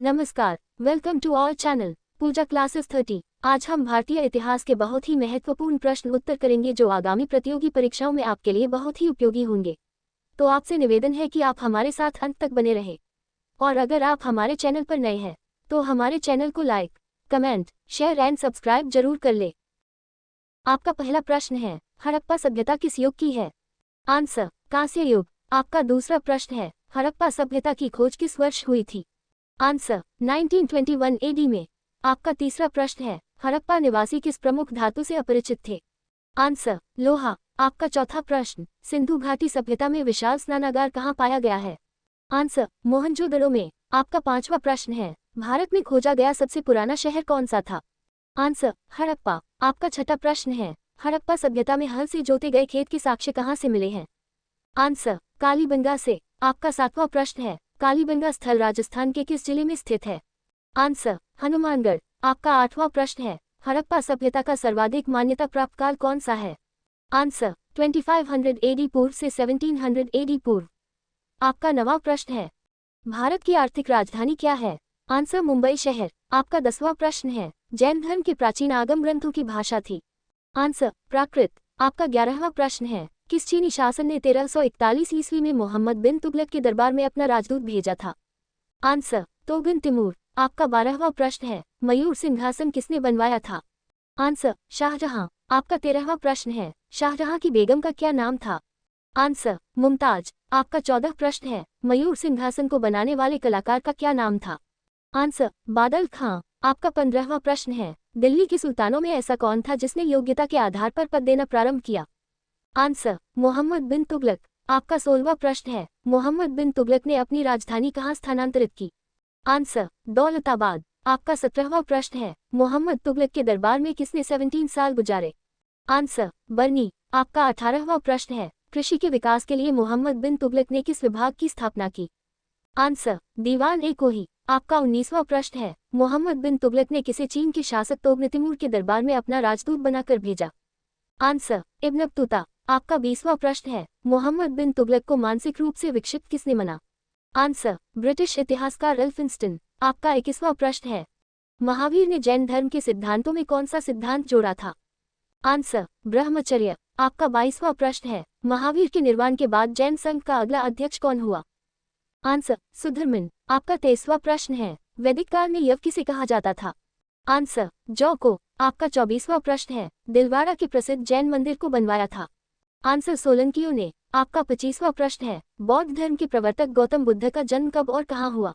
नमस्कार, welcome to our channel Pooja classes 30। आज हम भारतीय इतिहास के बहुत ही महत्वपूर्ण प्रश्न उत्तर करेंगे जो आगामी प्रतियोगी परीक्षाओं में आपके लिए बहुत ही उपयोगी होंगे। तो आपसे निवेदन है कि आप हमारे साथ अंत तक बने रहें। और अगर आप हमारे चैनल पर नए हैं तो हमारे चैनल को like, comment, share and subscribe जरूर कर ले। आपका पहला प्रश्न है, हड़प्पा सभ्यता किस युग की है? आंसर, कांस्य युग। आपका दूसरा प्रश्न है, हड़प्पा सभ्यता की खोज किस वर्ष हुई थी? आंसर, 1921 एडी में। आपका तीसरा प्रश्न है, हड़प्पा निवासी किस प्रमुख धातु से अपरिचित थे? आंसर, लोहा। आपका चौथा प्रश्न, सिंधु घाटी सभ्यता में विशाल स्नानागार कहाँ पाया गया है? आंसर, मोहनजोदड़ो में। आपका पांचवा प्रश्न है, भारत में खोजा गया सबसे पुराना शहर कौन सा था? आंसर, हड़प्पा। आपका छठा प्रश्न है, हड़प्पा सभ्यता में हल से जोते गए खेत के साक्ष्य कहाँ से मिले हैं? आंसर, कालीबंगा से। आपका सातवां प्रश्न है, कालीबंगा स्थल राजस्थान के किस जिले में स्थित है? आंसर, हनुमानगढ़। आपका आठवां प्रश्न है, हड़प्पा सभ्यता का सर्वाधिक मान्यता प्राप्त काल कौन सा है? आंसर, 2500 एडी पूर्व से 1700 एडी पूर्व। आपका नवां प्रश्न है, भारत की आर्थिक राजधानी क्या है? आंसर, मुंबई शहर। आपका 10वां प्रश्न है, जैन धर्म के प्राचीन आगम ग्रंथों की भाषा थी? आंसर, प्राकृत। आपका 11वां प्रश्न है, किस चीनी शासन ने 1341 ईस्वी में मोहम्मद बिन तुगलक के दरबार में अपना राजदूत भेजा था? Answer, Toghan Temur. आपका 12वां प्रश्न है, मयूर सिंहासन किसने बनवाया था? आंसर, शाहजहां। आपका 13वां प्रश्न है, शाहजहां की बेगम का क्या नाम था? आंसर, मुमताज। आपका 14वां प्रश्न है, मयूर सिंहासन को बनाने वाले कलाकार का क्या नाम था? आंसर, बादल खां। आपका 15वां प्रश्न है, दिल्ली के सुल्तानों में ऐसा कौन था जिसने योग्यता के आधार पर पद देना प्रारंभ किया? आंसर, मोहम्मद बिन तुगलक। आपका 16वां प्रश्न है, मोहम्मद बिन तुगलक ने अपनी राजधानी कहाँ स्थानांतरित की? आंसर, दौलताबाद। आपका 17वां प्रश्न है, मोहम्मद तुगलक के दरबार में किसने 17 साल गुजारे? आंसर, बर्नी। आपका 18वां प्रश्न है, कृषि के विकास के लिए मोहम्मद बिन तुगलक ने किस विभाग की स्थापना की? आंसर, दीवान-ए-कोही। आपका 19वां प्रश्न है, मोहम्मद बिन तुगलक ने किसे चीन के शासक तोगन तिमूर के दरबार में अपना राजदूत बनाकर भेजा? Answer, Ibn Battuta. आपका 20वां प्रश्न है, मोहम्मद बिन तुगलक को मानसिक रूप से विक्षिप्त किसने माना? आंसर, ब्रिटिश इतिहासकार एल्फिंस्टन। आपका 21वां प्रश्न है, महावीर ने जैन धर्म के सिद्धांतों में कौन सा सिद्धांत जोड़ा था? आंसर, ब्रह्मचर्य। आपका 22वां प्रश्न है, महावीर के निर्वाण के बाद जैन संघ का अगला अध्यक्ष कौन हुआ? आंसर, सुधर्मन। आपका 23वां प्रश्न है, वैदिक काल में यव किसे कहा जाता था? आंसर, जौ को। आपका 24वां प्रश्न है, दिलवाड़ा के प्रसिद्ध जैन मंदिर को बनवाया था? आंसर, सोलंकियों ने। आपका 25वां प्रश्न है, बौद्ध धर्म के प्रवर्तक गौतम बुद्ध का जन्म कब और कहाँ हुआ?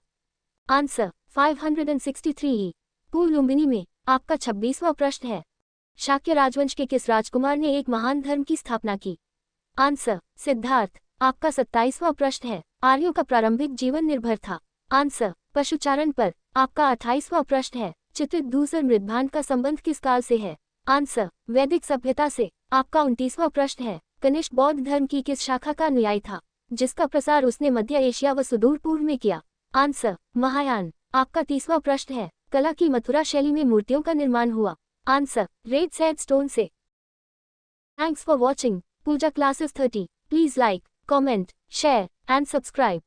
आंसर, 563 पूर्व लुम्बिनी में। आपका 26वां प्रश्न है, शाक्य राजवंश के किस राजकुमार ने एक महान धर्म की स्थापना की? आंसर, सिद्धार्थ। आपका 27वां प्रश्न है, आर्यों का प्रारंभिक जीवन निर्भर था? आंसर, पशुचारण पर। आपका 28वां प्रश्न है, चित्रित धूसर मृदभांड का संबंध किस काल से है? आंसर, वैदिक सभ्यता से। आपका 29वां प्रश्न है, कनिष्क बौद्ध धर्म की किस शाखा का अनुयायी था जिसका प्रसार उसने मध्य एशिया व सुदूर पूर्व में किया? आंसर, महायान। आपका 30वां प्रश्न है, कला की मथुरा शैली में मूर्तियों का निर्माण हुआ? आंसर, रेड सैंडस्टोन से। Thanks for watching Pooja classes 30। Please like, comment, share and subscribe.